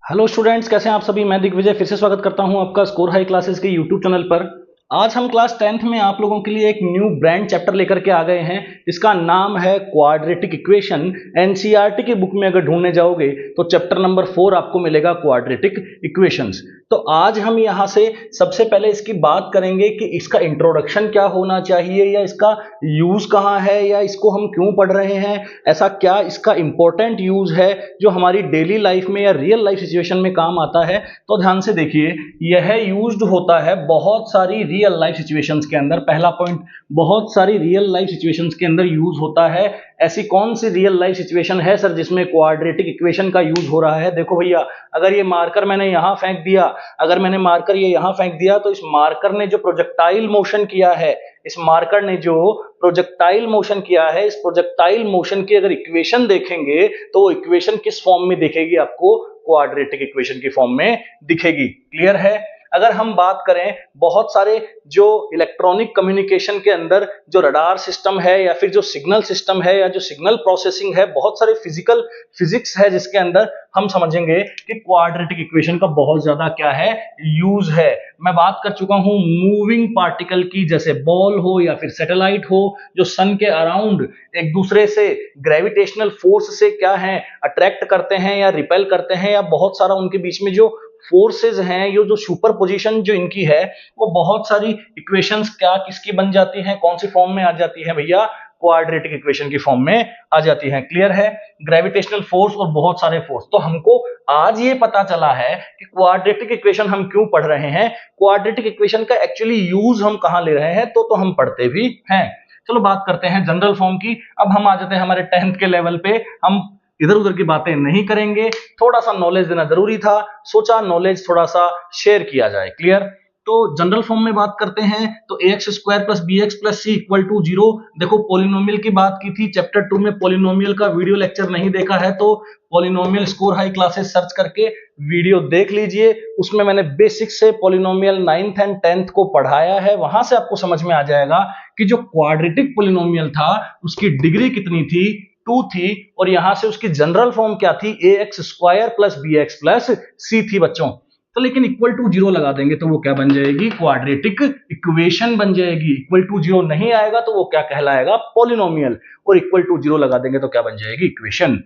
Hello students, कैसे हैं आप सभी। मैं दिग्विजय फिर से स्वागत करता हूं आपका स्कोर हाई क्लासेस के यूट्यूब चैनल पर। आज हम क्लास 10th में आप लोगों के लिए एक न्यू ब्रांड चैप्टर लेकर के आ गए हैं। इसका नाम है क्वाड्रेटिक इक्वेशन। एनसीईआरटी की बुक में अगर ढूंढने जाओगे तो चैप्टर नंबर 4 आपको मिलेगा क्वाड्रेटिक इक्वेशंस। तो आज हम यहां से सबसे पहले इसकी बात करेंगे कि इसका इंट्रोडक्शन क्या होना चाहिए, या इसका यूज कहां है, या इसको हम क्यों पढ़ रहे हैं, ऐसा क्या इसका इंपॉर्टेंट यूज है जो हमारी डेली लाइफ में या रियल लाइफ सिचुएशन में काम आता है। तो ध्यान से देखिए, यह यूज्ड होता है बहुत सारी रियल लाइफ सिचुएशंस के अंदर। पहला पॉइंट, बहुत सारी रियल लाइफ सिचुएशंस के अंदर यूज होता है। ऐसी कौन सी रियल लाइफ सिचुएशन है सर जिसमें क्वाड्रेटिक इक्वेशन का यूज हो रहा है? देखो भैया, अगर ये मार्कर मैंने यहां फेंक दिया, अगर मैंने मार्कर ये यहां फेंक दिया, तो इस मार्कर ने जो प्रोजेक्टाइल मोशन किया है, इस मार्कर ने जो प्रोजेक्टाइल मोशन किया है, इस प्रोजेक्टाइल मोशन की अगर इक्वेशन देखेंगे तो वो इक्वेशन किस फॉर्म में दिखेगी? आपको क्वाड्रेटिक इक्वेशन की फॉर्म में दिखेगी। क्लियर है? अगर हम बात करें बहुत सारे जो इलेक्ट्रॉनिक कम्युनिकेशन के अंदर जो रडार सिस्टम है, या फिर जो सिग्नल सिस्टम है, या जो सिग्नल प्रोसेसिंग है, बहुत सारे फिजिक्स है जिसके अंदर हम समझेंगे कि क्वाड्रेटिक इक्वेशन का बहुत ज्यादा क्या है, यूज है। मैं बात कर चुका हूं मूविंग पार्टिकल की, जैसे बॉल हो या फिर सैटेलाइट हो, जो सन के अराउंड एक दूसरे से ग्रेविटेशनल फोर्स से क्या है, अट्रैक्ट करते हैं या रिपेल करते हैं, या बहुत सारा उनके बीच में जो फोर्सेज हैं, ये जो सुपर पोजिशन जो इनकी है, वो बहुत सारी इक्वेशंस क्या किसकी बन जाती हैं, कौन सी फॉर्म में आ जाती है भैया? क्वाड्रेटिक इक्वेशन की फॉर्म में आ जाती है। क्लियर है? ग्रेविटेशनल फोर्स और बहुत सारे फोर्स। तो हमको आज ये पता चला है कि क्वाड्रेटिक इक्वेशन हम क्यों पढ़ रहे हैं, क्वाड्रेटिक इक्वेशन का एक्चुअली यूज हम कहां ले रहे हैं, तो हम पढ़ते भी हैं। चलो बात करते हैं जनरल फॉर्म की। अब हम आ जाते हैं हमारे 10th के लेवल पे। हम इधर उधर की बातें नहीं करेंगे, थोड़ा सा नॉलेज देना जरूरी था, सोचा नॉलेज थोड़ा सा शेयर किया जाए। क्लियर? तो जनरल फॉर्म में बात करते हैं तो ax square plus b x plus c equal to 0। देखो, पॉलिनोमियल की बात की थी चैप्टर 2 में। पॉलिनोमियल का वीडियो लेक्चर नहीं देखा है तो polynomial score high classes search करके वीडियो देख लीजिए। उसमें मैंने बेसिक से पॉलिनोमियल 9th एंड 10th को पढ़ाया है। वहां से आपको समझ में आ जाएगा कि जो क्वाड्रेटिक पॉलिनोमियल था उसकी डिग्री कितनी थी, 2 थी, और यहां से उसकी जनरल फॉर्म क्या थी, ax square plus b x plus c थी बच्चों। तो लेकिन इक्वल टू 0 लगा देंगे तो वो क्या बन जाएगी? क्वाड्रेटिक इक्वेशन बन जाएगी। इक्वल टू 0 नहीं आएगा तो वो क्या कहलाएगा? पॉलिनोमियल। और इक्वल टू 0 लगा देंगे तो क्या बन जाएगी? इक्वेशन।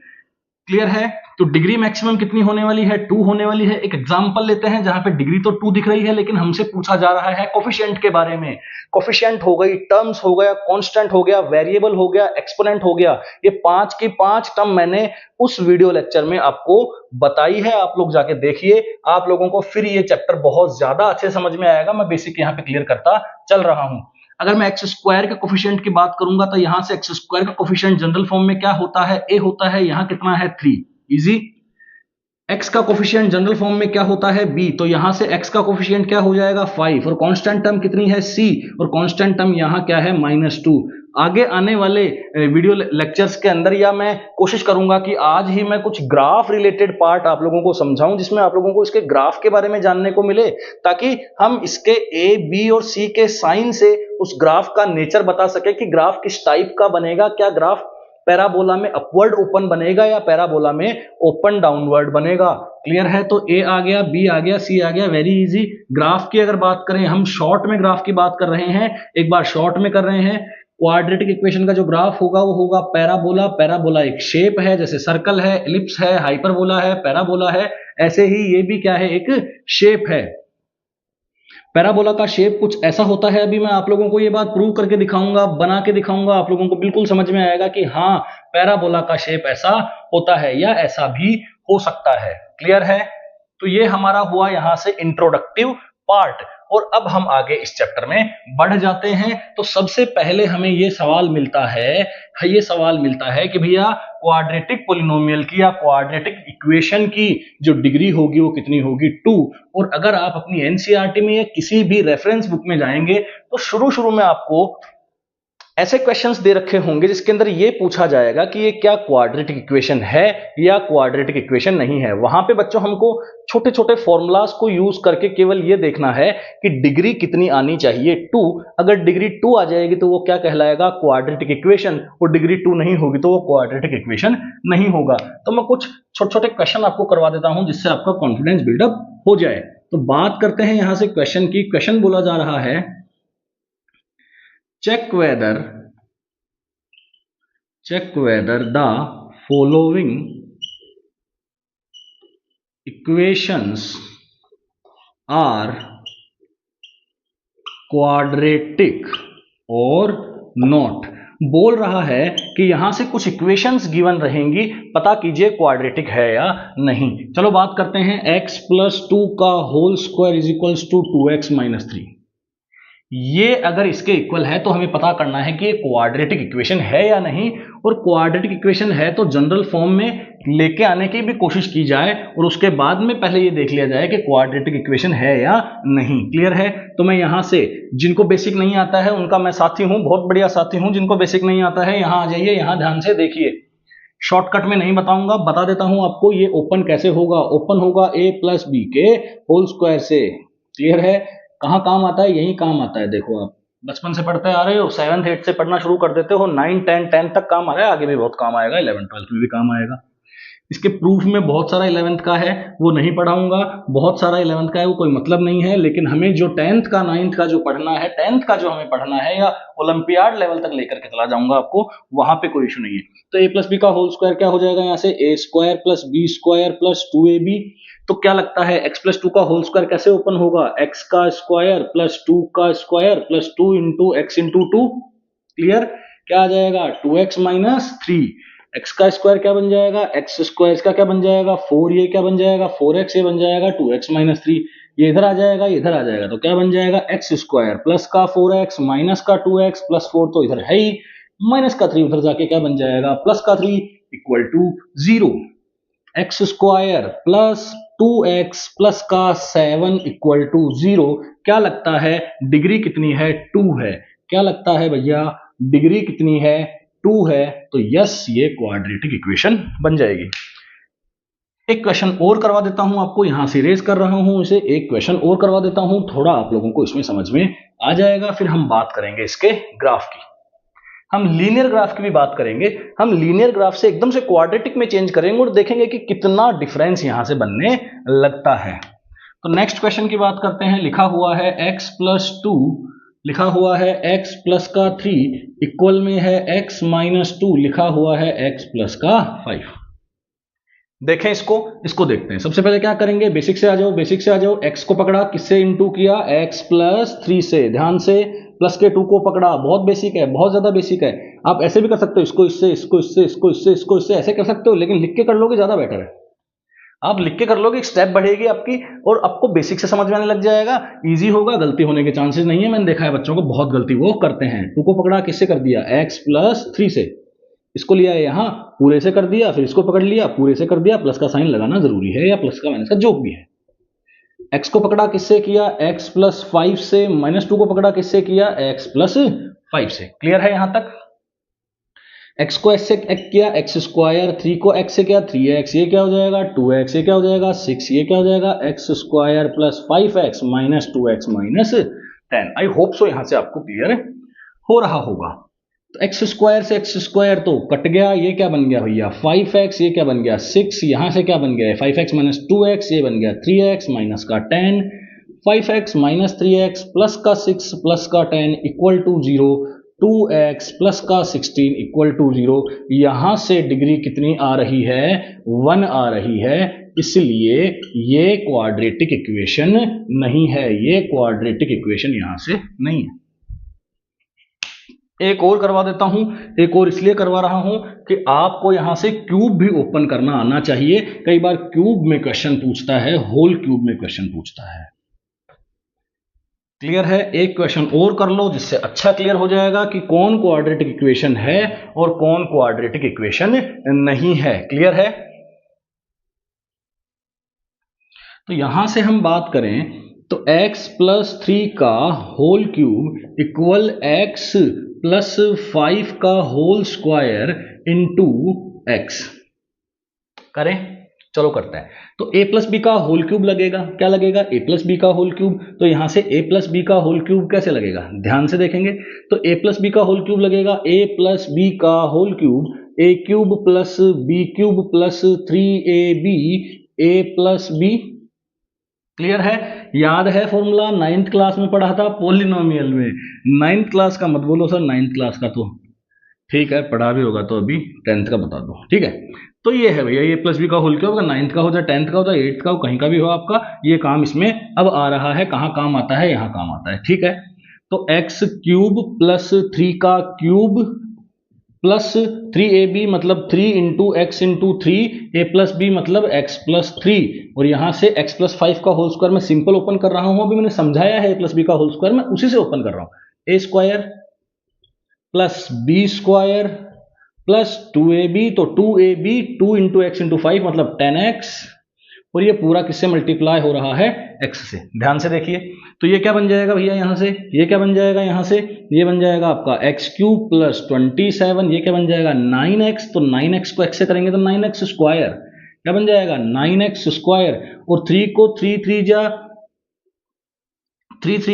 क्लियर है? तो डिग्री मैक्सिमम कितनी होने वाली है? 2 होने वाली है। एक एग्जांपल लेते हैं जहां पे डिग्री तो 2 दिख रही है, लेकिन हमसे पूछा जा रहा है कोफिशिएंट के बारे में। कोफिशिएंट हो गई, टर्म्स हो गया, कांस्टेंट हो गया, वेरिएबल हो गया, एक्सपोनेंट हो गया। ये 5 की 5 टर्म मैंने उस वीडियो लेक्चर में आपको बताई है। आप लोग जाके देखिए, आप लोगों को फिर ये चैप्टर बहुत ज्यादा अच्छे समझ में आएगा। मैं बेसिक यहाँ पे क्लियर करता चल रहा हूं। अगर मैं एक्स स्क्वायर के कोफिशिएंट की बात करूंगा तो यहां से एक्स स्क्वायर का कोफिशिएंट जनरल फॉर्म में क्या होता है? ए होता है। यहां कितना है? 3। इजी। x का कोफिशिएंट जनरल फॉर्म में क्या होता है? b। तो यहां से x का कोफिशिएंट क्या हो जाएगा? 5। और कांस्टेंट टर्म कितनी है? c। और कांस्टेंट टर्म यहां क्या है? -2। आगे आने वाले वीडियो लेक्चर्स के अंदर, या मैं कोशिश करूंगा कि आज ही मैं कुछ ग्राफ रिलेटेड पार्ट आप लोगों को समझाऊं, जिसमें आप लोगों को इसके ग्राफ के बारे में जानने को मिले, ताकि हम इसके a, b और c के साइन से उस ग्राफ का नेचर बता सके कि ग्राफ किस टाइप का बनेगा। क्या ग्राफ पैराबोला में अपवर्ड ओपन बनेगा या पैराबोला में ओपन डाउनवर्ड बनेगा? क्लियर है? तो ए आ गया, बी आ गया, सी आ गया। Very easy. ग्राफ की अगर बात करें, हम शॉर्ट में ग्राफ की बात कर रहे हैं, एक बार शॉर्ट में कर रहे हैं। क्वाड्रेटिक इक्वेशन का जो ग्राफ होगा वो होगा पैराबोला। पैराबोला एक शेप है, जैसे सर्कल है, एलिप्स है, हाइपरबोला है, पैराबोला है। ऐसे ही ये भी क्या है? एक शेप है। पैराबोला का शेप कुछ ऐसा होता है। अभी मैं आप लोगों को ये बात प्रूव करके दिखाऊंगा, बना के दिखाऊंगा। आप लोगों को बिल्कुल समझ में आएगा कि हाँ, पैराबोला का शेप ऐसा होता है या ऐसा भी हो सकता है। क्लियर है? तो ये हमारा हुआ यहां से इंट्रोडक्टिव पार्ट। और अब हम आगे इस चैप्टर में बढ़ जाते हैं। तो सबसे पहले हमें ये सवाल मिलता है कि भैया क्वाड्रेटिक पॉलिनोमियल की या क्वाड्रेटिक इक्वेशन की जो डिग्री होगी वो कितनी होगी? 2। और अगर आप अपनी एनसीईआरटी में या किसी भी रेफरेंस बुक में जाएंगे तो शुरू में आपको ऐसे क्वेश्चंस दे रखे होंगे जिसके अंदर ये पूछा जाएगा कि ये क्या क्वाड्रेटिक इक्वेशन है या क्वाड्रेटिक इक्वेशन नहीं है। वहां पे बच्चों हमको छोटे छोटे फॉर्मूलाज को यूज करके केवल ये देखना है कि डिग्री कितनी आनी चाहिए, 2। अगर डिग्री 2 आ जाएगी तो वो क्या कहलाएगा, क्वाड्रेटिक इक्वेशन, और डिग्री 2 नहीं होगी तो वो क्वाड्रेटिक इक्वेशन नहीं होगा। तो मैं कुछ छोटे छोटे क्वेश्चन आपको करवा देता हूं जिससे आपका कॉन्फिडेंस बिल्डअप हो जाए। तो बात करते हैं यहां से क्वेश्चन की। क्वेश्चन बोला जा रहा है, check whether the following equations are quadratic or not। बोल रहा है कि यहां से कुछ इक्वेशंस गिवन रहेंगी, पता कीजिए क्वाड्रेटिक है या नहीं। चलो बात करते हैं। x प्लस 2 का whole square is equals to 2x minus 3। ये अगर इसके इक्वल है तो हमें पता करना है कि ये क्वाड्रेटिक इक्वेशन है या नहीं, और क्वाड्रेटिक इक्वेशन है तो जनरल फॉर्म में लेके आने की भी कोशिश की जाए और उसके बाद में पहले ये देख लिया जाए कि क्वाड्रेटिक इक्वेशन है या नहीं। क्लियर है? तो मैं यहां से, जिनको बेसिक नहीं आता है उनका मैं साथी हूं, बहुत बढ़िया साथी हूं। जिनको बेसिक नहीं आता है यहां आ जाइए, यहां ध्यान से देखिए। शॉर्टकट में नहीं बताऊंगा, बता देता हूं आपको। ये ओपन कैसे होगा, ओपन होगा a प्लस बी के होल स्क्वायर से। क्लियर है? कहाँ काम आता है, यही काम आता है। देखो आप बचपन से पढ़ते आ रहे हो, 7th 8th से पढ़ना शुरू कर देते हो, 9 10 10 तक काम आ रहा है, आगे भी बहुत काम आएगा, 11 12 में भी काम आएगा। इसके प्रूफ में बहुत सारा 11th का है, वो नहीं पढ़ाऊंगा। बहुत सारा 11th का है, वो कोई मतलब नहीं है। लेकिन हमें जो 10th का 9th का जो पढ़ना है, 10th का जो हमें पढ़ना है, या ओलंपियाड लेवल तक लेकर के चला जाऊंगा आपको, वहां पे कोई इशू नहीं है। तो a प्लस बी का होल स्क्वायर क्या हो जाएगा, यहाँ से a square plus b square plus 2ab। तो क्या लगता है x प्लस 2 का होल स्क्वायर कैसे ओपन होगा, x का स्क्वायर प्लस 2 का square plus 2 into x into 2। Clear? क्या आ जाएगा, 2x माइनस 3। x का स्क्वायर क्या बन जाएगा, x स्क्वायर का क्या बन जाएगा 4, ये क्या बन जाएगा 4x, ये बन जाएगा 2x माइनस 3। ये इधर आ जाएगा, ये इधर आ जाएगा, तो क्या बन जाएगा x स्क्वायर प्लस का 4x माइनस का 2x प्लस 4 तो इधर है ही, माइनस का 3 उधर जाके क्या बन जाएगा प्लस का 3 equal to 0। X square plus 2x plus का 7 इक्वल टू 0। क्या लगता है डिग्री कितनी है, 2 है। क्या लगता है भैया, डिग्री कितनी है, 2 है। तो यस, ये क्वाड्रेटिक इक्वेशन बन जाएगी। एक क्वेश्चन और करवा देता हूं आपको, यहां से रेज कर रहा हूं इसे, एक क्वेश्चन और करवा देता हूं, थोड़ा आप लोगों को इसमें समझ में आ जाएगा। फिर हम बात करेंगे इसके ग्राफ की, हम लीनियर ग्राफ की भी बात करेंगे। हम लीनियर ग्राफ से एकदम से क्वाड्रेटिक में चेंज करेंगे और देखेंगे कि कितना डिफरेंस यहां से बनने लगता है। तो नेक्स्ट क्वेश्चन की बात करते हैं। लिखा हुआ है x प्लस 2, लिखा हुआ है x प्लस का 3 इक्वल में है x माइनस 2, लिखा हुआ है x प्लस का 5। देखें इसको देखते हैं। सबसे पहले क्या करेंगे, बेसिक से आ जाओ, बेसिक से आ जाओ। x को पकड़ा, किससे इंटू किया, x प्लस 3 से। ध्यान से, प्लस के 2 को पकड़ा, बहुत बेसिक है, बहुत ज्यादा बेसिक है। आप ऐसे भी कर सकते हो, इसको इससे, इसको इससे, इसको इससे, इसको इससे, ऐसे कर सकते हो, लेकिन लिख के कर लोगे ज्यादा बेटर है। आप लिख के कर लोगे, एक स्टेप बढ़ेगी आपकी और आपको बेसिक से समझ में आने लग जाएगा, इजी होगा, गलती होने के चांसेस नहीं है। मैंने देखा है बच्चों को बहुत गलती वो करते हैं। 2 को पकड़ा, किससे कर दिया, x प्लस 3 से। इसको लिया है यहां, पूरे से कर दिया, फिर इसको पकड़ लिया, पूरे से कर दिया। प्लस का साइन लगाना जरूरी है, या प्लस का माइनस का जो भी है। x को पकड़ा, किससे किया, x प्लस 5 से। माइनस 2 को पकड़ा, किससे किया, x प्लस 5 से। क्लियर है यहां तक? x को x से किया, x स्क्वायर, 3 को x से किया, 3x, ये क्या हो जाएगा 2x, ये क्या हो जाएगा 6, ये क्या हो जाएगा x square plus 5x minus 2x minus 10। I hope so यहां से आपको क्लियर हो रहा होगा। तो x स्क्वायर से x स्क्वायर तो कट गया, ये क्या बन गया भैया 5x, ये क्या बन गया 6, यहां से क्या बन गया 5x माइनस 2x, ये बन गया 3x माइनस का 10, 5x माइनस 3x प्लस का 6 प्लस का 10 इक्वल टू 0, 2x प्लस का 16 इक्वल टू 0। यहां से डिग्री कितनी आ रही है, 1 आ रही है। इसलिए ये क्वाड्रेटिक इक्वेशन नहीं है, ये क्वाड्रेटिक इक्वेशन यहां से नहीं है। एक और करवा देता हूं, एक और इसलिए करवा रहा हूं कि आपको यहां से क्यूब भी ओपन करना आना चाहिए। कई बार क्यूब में क्वेश्चन पूछता है, होल क्यूब में क्वेश्चन पूछता है। क्लियर है? एक क्वेश्चन और कर लो जिससे अच्छा क्लियर हो जाएगा कि कौन क्वाड्रेटिक इक्वेशन है और कौन क्वाड्रेटिक इक्वेशन नहीं है। क्लियर है? तो यहां से हम बात करें तो x प्लस 3 का whole cube equal x plus 5 का होल स्क्वायर इंटू एक्स करें। चलो करते हैं। तो a प्लस बी का होल क्यूब लगेगा, क्या लगेगा, a प्लस बी का होल क्यूब। तो यहां से a प्लस बी का होल क्यूब कैसे लगेगा, ध्यान से देखेंगे। तो a प्लस बी का होल क्यूब लगेगा, a प्लस बी का whole cube a cube plus b cube plus 3ab a plus b. Clear है, याद है फॉर्मूला, 9th क्लास में पढ़ा था पॉलिनोमियल में। 9th क्लास का मत बोलो सर, 9th क्लास का तो ठीक है पढ़ा भी होगा, तो अभी 10th का बता दो, ठीक है। तो ये है भैया, ये प्लस बी का होल क्यूब होगा, 9th का हो जाए, 10th का हो जाए, 8th का हो, कहीं का भी हो आपका, ये काम इसमें अब आ रहा है। कहाँ काम आता है, यहाँ काम आता है, ठीक है। तो एक्स क्यूब प्लस 3 का क्यूब प्लस 3ab मतलब 3 into x into 3 a plus b मतलब x प्लस 3, और यहां से x प्लस 5 का होल स्क्वायर मैं सिंपल ओपन कर रहा हूं, अभी मैंने समझाया है a प्लस बी का होल स्क्वायर, मैं उसी से ओपन कर रहा हूं। a square plus b square plus 2ab, तो 2ab 2 इंटू एक्स इंटू 5 मतलब 10x, और ये पूरा किससे मल्टीप्लाई हो रहा है, x से। ध्यान से देखिए, तो ये क्या बन जाएगा भैया यहाँ से, ये क्या बन जाएगा यहाँ से, ये बन जाएगा आपका x क्यूब प्लस 27, ये क्या बन जाएगा 9x, तो 9x को x से करेंगे तो 9x स्क्वायर, क्या बन जाएगा 9x स्क्वायर, और 3 को 3 3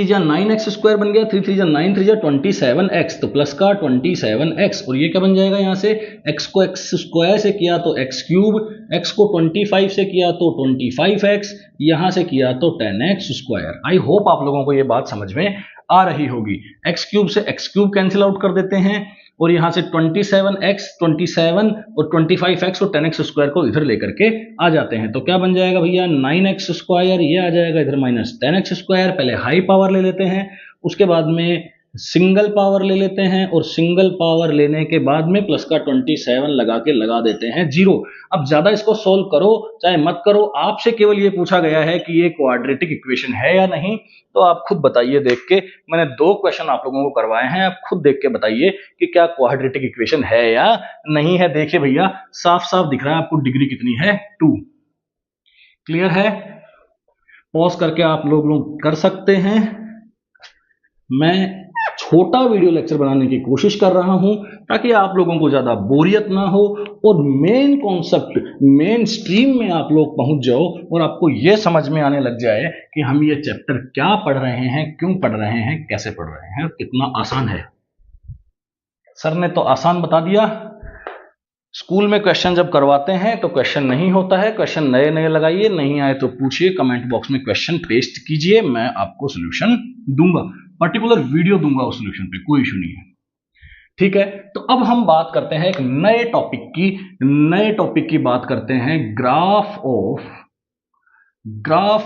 जा 9x स्क्वायर बन गया, 3 जा 9 3 जा 27x, तो प्लस का 27x, और ये क्या बन जाएगा यहाँ से, x को x स्क्वायर से किया तो x क्यूब, x को 25 से किया तो 25x, यहाँ से किया तो 10x स्क्वायर। आई होप आप लोगों को ये बात समझ में आ रही होगी। x क्यूब से x क्यूब कैंसिल आउट कर देते हैं, और यहाँ से 27x 27 और 25x और 10x स्क्वायर को इधर लेकर के आ जाते हैं। तो क्या बन जाएगा भैया 9x स्क्वायर, ये आ जाएगा इधर माइनस 10x स्क्वायर। पहले हाई पावर ले लेते हैं, उसके बाद में सिंगल पावर ले लेते हैं, और सिंगल पावर लेने के बाद में प्लस का 27 लगा देते हैं 0। अब ज्यादा इसको सोल्व करो चाहे मत करो, आपसे केवल ये पूछा गया है कि ये क्वाड्रेटिक इक्वेशन है या नहीं, तो आप खुद बताइए देख के। मैंने 2 क्वेश्चन आप लोगों को करवाए हैं, आप खुद देख के बताइए कि क्या क्वाड्रेटिक इक्वेशन है या नहीं है। देखिए भैया साफ साफ दिख रहा है आपको, डिग्री कितनी है 2। क्लियर है, पॉज करके आप लोग कर सकते हैं। मैं छोटा वीडियो लेक्चर बनाने की कोशिश कर रहा हूं ताकि आप लोगों को ज्यादा बोरियत ना हो, और मेन कॉन्सेप्ट मेन स्ट्रीम में आप लोग पहुंच जाओ, और आपको यह समझ में आने लग जाए कि हम ये चैप्टर क्या पढ़ रहे हैं, क्यों पढ़ रहे हैं, कैसे पढ़ रहे हैं, कितना आसान है। सर ने तो आसान बता दिया। स्कूल में क्वेश्चन जब करवाते हैं तो क्वेश्चन नहीं होता है, क्वेश्चन नए नए लगाइए, नहीं आए तो पूछिए, कमेंट बॉक्स में क्वेश्चन पेस्ट कीजिए, मैं आपको सोल्यूशन दूंगा, पर्टिकुलर वीडियो दूंगा उस सोल्यूशन पे, कोई इशू नहीं है, ठीक है। तो अब हम बात करते हैं एक नए टॉपिक की बात करते हैं, graph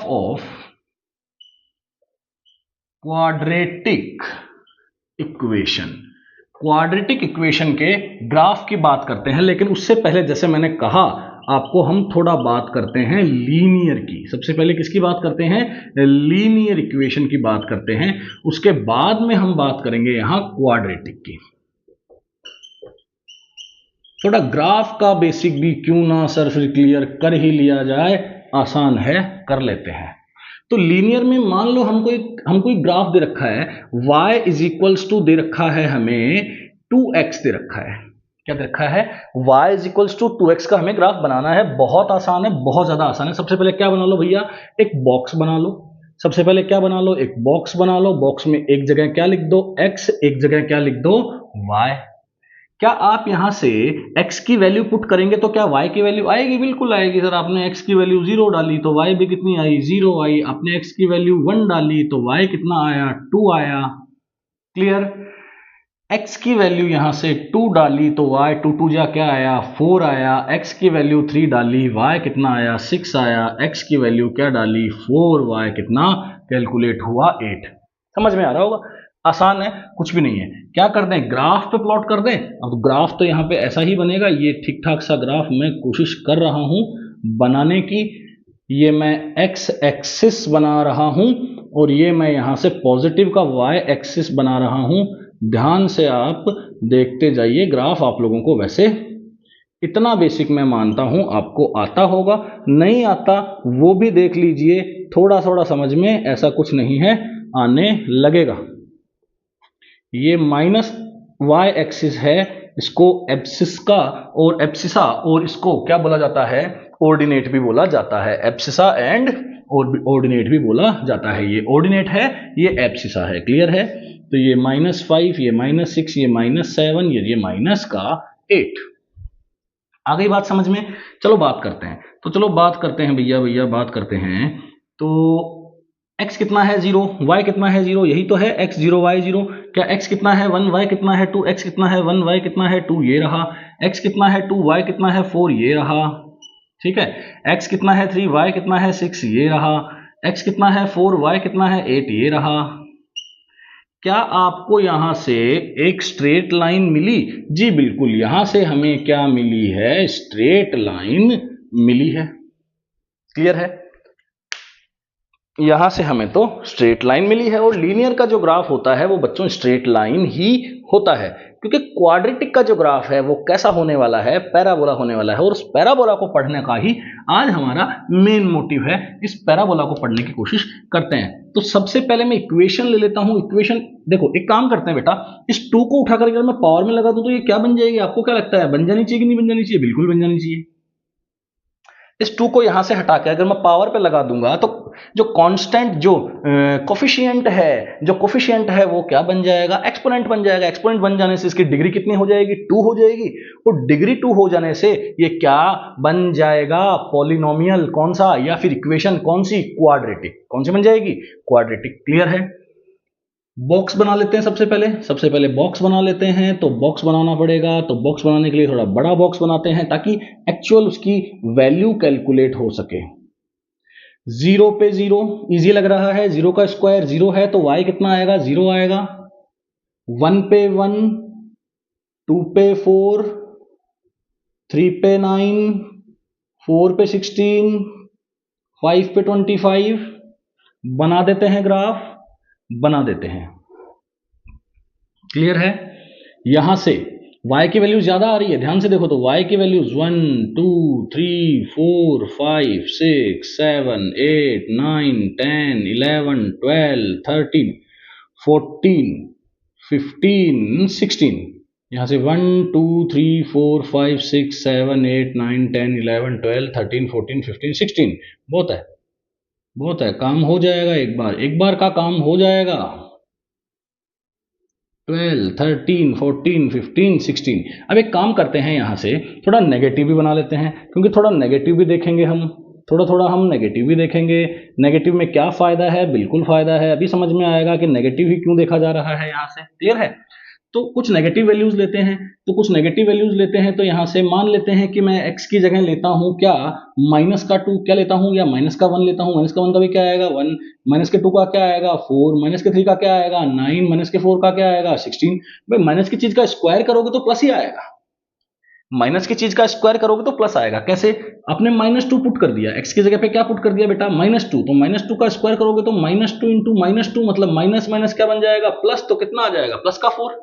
of quadratic equation. Quadratic equation के ग्राफ की बात करते हैं, लेकिन उससे पहले जैसे मैंने कहा आपको, हम थोड़ा बात करते हैं लीनियर की। सबसे पहले किसकी बात करते हैं, लीनियर इक्वेशन की बात करते हैं, उसके बाद में हम बात करेंगे यहां क्वाड्रेटिक की। थोड़ा ग्राफ का बेसिक भी क्यों ना सर फिर क्लियर कर ही लिया जाए, आसान है, कर लेते हैं। तो लीनियर में मान लो हमको एक ग्राफ दे रखा है, y इज इक्वल्स टू दे रखा है हमें 2x दे रखा है। क्या दे रखा है, y is equals to 2x का हमें ग्राफ बनाना है। बहुत आसान है, बहुत ज्यादा आसान है। सबसे पहले क्या बना लो भैया, एक बॉक्स बना लो। सबसे पहले क्या बना लो, एक बॉक्स बना लो। बॉक्स में एक जगह क्या लिख दो, x, एक जगह क्या लिख दो, y। क्या आप यहां से x की वैल्यू पुट करेंगे तो क्या y की वैल्यू आएगी, बिल्कुल आएगी सर। आपने x की वैल्यू 0 डाली तो y भी कितनी आई, 0 आई। आपने x की वैल्यू 1 डाली तो y कितना आया, 2 आया। क्लियर, x की वैल्यू यहां से 2 डाली तो y 2 2 जा क्या आया, 4 आया। x की वैल्यू 3 डाली, y कितना आया, 6 आया। x की वैल्यू क्या डाली, 4, y कितना कैलकुलेट हुआ, 8। समझ में आ रहा होगा, आसान है, कुछ भी नहीं है। क्या कर दें, ग्राफ पे प्लॉट कर दें। अब ग्राफ तो यहाँ पे ऐसा ही बनेगा, ये ठीक ठाक सा ग्राफ मैं कोशिश कर रहा हूं बनाने की। ये मैं x एक्सिस बना रहा हूं, और ये मैं यहां से पॉजिटिव का y एक्सिस बना रहा हूं। ध्यान से आप देखते जाइए, ग्राफ आप लोगों को वैसे इतना बेसिक मैं मानता हूं आपको आता होगा, नहीं आता वो भी देख लीजिए, थोड़ा थोड़ा समझ में ऐसा कुछ नहीं है, आने लगेगा। ये माइनस y एक्सिस है, इसको एब्सिस्का और एब्सिसा, और इसको क्या बोला जाता है, ऑर्डिनेट भी बोला जाता है, एब्सिसा एंड ऑर्डिनेट भी बोला जाता है। ये ऑर्डिनेट है, ये एब्सिसा है। क्लियर है? तो ये -5, ये -6, ये -7, ये -8। आ गई बात समझ में? चलो बात करते हैं। तो चलो बात करते हैं भैया बात करते हैं। तो x कितना है 0, y कितना है 0, यही तो है x 0 y 0। क्या x कितना है 1, y कितना है 2, x कितना है 1, y कितना है 2, ये रहा। x कितना है 2, y कितना है 4, ये रहा। ठीक है। x कितना है 3, y कितना है 6, ये रहा। x कितना है 4, y कितना है 8, ये रहा। क्या आपको यहां से एक स्ट्रेट लाइन मिली? जी बिल्कुल, यहां से हमें क्या मिली है? स्ट्रेट लाइन मिली है। क्लियर है? यहां से हमें तो स्ट्रेट लाइन मिली है, और लीनियर का जो ग्राफ होता है वो बच्चों स्ट्रेट लाइन ही होता है, क्योंकि क्वाड्रेटिक का जो ग्राफ है वो कैसा होने वाला है? पैराबोला होने वाला है। और उस पैराबोला को पढ़ने का ही आज हमारा मेन मोटिव है। इस पैराबोला को पढ़ने की कोशिश करते हैं। तो सबसे पहले मैं इक्वेशन ले लेता हूं। इक्वेशन देखो, एक काम करते हैं बेटा, इस 2 को उठाकर अगर मैं पावर में लगा दूं तो ये क्या बन जाएगी? आपको क्या लगता है, बन जानी चाहिए कि नहीं बन जानी चाहिए? बिल्कुल बन जानी चाहिए। इस 2 को यहां से हटा के अगर मैं पावर पे लगा दूंगा तो जो कांस्टेंट, जो कोफिशिएंट है वो क्या बन जाएगा? एक्सपोनेंट बन जाएगा। एक्सपोनेंट बन जाने से इसकी डिग्री कितनी हो जाएगी? 2 हो जाएगी। और डिग्री 2 हो जाने से ये क्या बन जाएगा? पॉलिनोमियल। कौन सा? या फिर इक्वेशन कौन सी? क्वाड्रेटिक। कौन सी बन जाएगी? क्वाड्रेटिक। क्लियर है? बॉक्स बना लेते हैं। सबसे पहले बॉक्स बना लेते हैं। तो बॉक्स बनाना पड़ेगा, तो बॉक्स बनाने के लिए थोड़ा बड़ा बॉक्स बनाते हैं ताकि एक्चुअल उसकी वैल्यू कैलकुलेट हो सके। 0 पे 0 इजी लग रहा है, 0 का स्क्वायर 0 है तो y कितना आएगा? 0 आएगा। 1 पे 1, 2 पे 4, 3 पे 9, 4 पे 16, 5 पे 25। बना देते हैं ग्राफ, बना देते हैं। क्लियर है? यहां से y की वैल्यूज ज्यादा आ रही है, ध्यान से देखो तो y की वैल्यूज 1 2 3 4 5 6 7 8 9 10 11 12 13 14 15 16। यहां से 1 2 3 4 5 6 7 8 9 10 11 12 13 14 15 16। बहुत है, काम हो जाएगा। एक बार का काम हो जाएगा। 12 13 14 15 16। अब एक काम करते हैं, यहां से थोड़ा नेगेटिव भी बना लेते हैं, क्योंकि थोड़ा नेगेटिव भी देखेंगे हम। थोड़ा हम नेगेटिव भी देखेंगे। नेगेटिव में क्या फायदा है? बिल्कुल फायदा है। अभी समझ में आएगा कि नेगेटिव ही क्यों देखा जा रहा है यहां से। क्लियर है? तो कुछ नेगेटिव वैल्यूज लेते हैं। तो यहां से मान लेते हैं कि मैं x की जगह लेता हूं क्या? -2 क्या लेता हूं, या -1 लेता हूं। -1 का भी क्या आएगा? 1। -2 का क्या आएगा? 4। -3 का क्या आएगा? 9। -4 का क्या आएगा? 16। भाई माइनस की चीज का स्क्वायर करोगे तो प्लस ही आएगा। माइनस की चीज का स्क्वायर करोगे तो प्लस आएगा। कैसे? आपने -2 पुट कर दिया, x की जगह पे क्या पुट कर दिया बेटा? -2। तो -2 का स्क्वायर करोगे तो -2 इंटू -2 मतलब माइनस माइनस क्या बन जाएगा? प्लस। तो कितना आ जाएगा? प्लस का 4।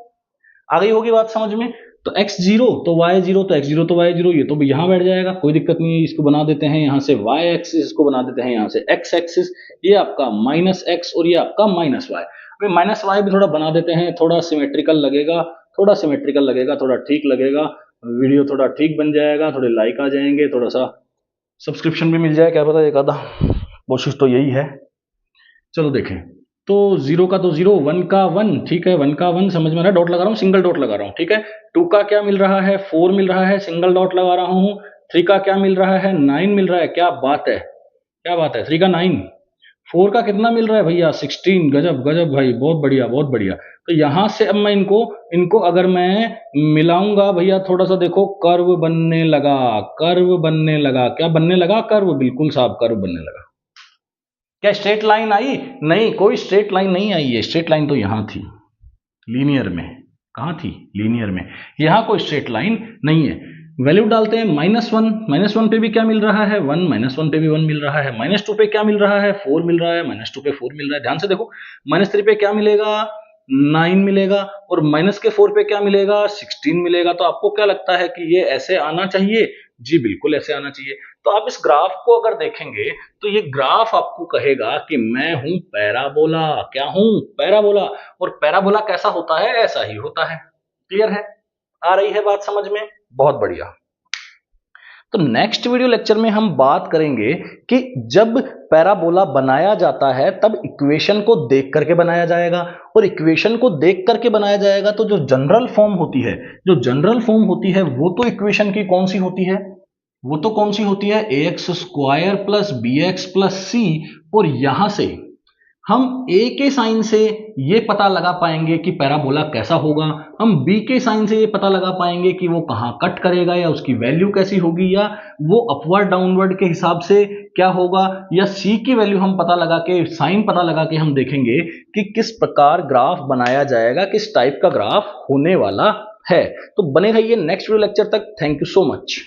आ गई होगी बात समझ में? तो x 0 तो y 0, तो x 0 तो y 0, ये तो यहां बैठ जाएगा, कोई दिक्कत नहीं है। इसको बना देते हैं यहां से y एक्सिस, इसको बना देते हैं यहां से x एक्सिस। ये आपका -x और ये आपका -y। अभी -y भी थोड़ा बना देते हैं, थोड़ा सिमेट्रिकल लगेगा, थोड़ा ठीक लगेगा। वीडियो थोड़ा ठीक बन जाएगा, थोड़े लाइक आ जाएंगे, थोड़ा सा सब्सक्रिप्शन भी मिल जाए, क्या पता, एक आधा। कोशिश तो यही है। चलो देखें। तो 0 का तो 0, 1 का 1, ठीक है, 1 का 1 समझ में आ रहा है। डॉट लगा रहा हूँ, सिंगल डॉट लगा रहा हूँ, ठीक है। 2 का क्या मिल रहा है? 4 मिल रहा है, सिंगल डॉट लगा रहा हूँ। 3 का क्या मिल रहा है? 9 मिल रहा है। क्या बात है, 3 का 9। 4 का कितना मिल रहा है भैया? 16। गजब भाई, बहुत बढ़िया। तो यहां से अब मैं इनको अगर मैं मिलाऊंगा भैया, थोड़ा सा देखो, कर्व बनने लगा। क्या बनने लगा? कर्व। बिल्कुल साहब, कर्व बनने लगा। क्या स्ट्रेट लाइन आई? नहीं, कोई स्ट्रेट लाइन नहीं आई है। स्ट्रेट लाइन तो यहां थी, लीनियर में। कहां थी? लीनियर में। यहां कोई स्ट्रेट लाइन नहीं है। वैल्यू डालते हैं। -1 पे भी क्या मिल रहा है? 1। -1 पे भी 1 मिल रहा है। -2 पे क्या मिल रहा है? 4 मिल रहा है। -2 पे 4 मिल रहा है। ध्यान से देखो, -3 पे क्या मिलेगा? 9 मिलेगा। और -4 पे क्या मिलेगा? 16 मिलेगा। तो आपको क्या लगता है कि ये ऐसे आना चाहिए? जी बिल्कुल ऐसे आना चाहिए। तो आप इस ग्राफ को अगर देखेंगे तो ये ग्राफ आपको कहेगा कि मैं हूं पैराबोला। क्या हूं? पैराबोला। और पैराबोला कैसा होता है? ऐसा ही होता है। क्लियर है? आ रही है बात समझ में? बहुत बढ़िया। तो नेक्स्ट वीडियो लेक्चर में हम बात करेंगे कि जब पैराबोला बनाया जाता है तब इक्वेशन को देख करके बनाया जाएगा, और इक्वेशन को देख करके बनाया जाएगा तो जो जनरल फॉर्म होती है, वो तो इक्वेशन की कौन सी होती है? वो तो कौन सी होती है? ax square plus b x plus c. और यहां से हम a के साइन से ये पता लगा पाएंगे कि पैराबोला कैसा होगा, हम b के साइन से ये पता लगा पाएंगे कि वो कहाँ कट करेगा या उसकी वैल्यू कैसी होगी, या वो अपवर्ड डाउनवर्ड के हिसाब से क्या होगा, या c की वैल्यू हम पता लगा के, साइन पता लगा के हम देखेंगे कि किस प्रकार ग्राफ बनाया जाएगा, किस टाइप का ग्राफ होने वाला है। तो बने रहिए नेक्स्ट वीडियो लेक्चर तक। Thank you so much.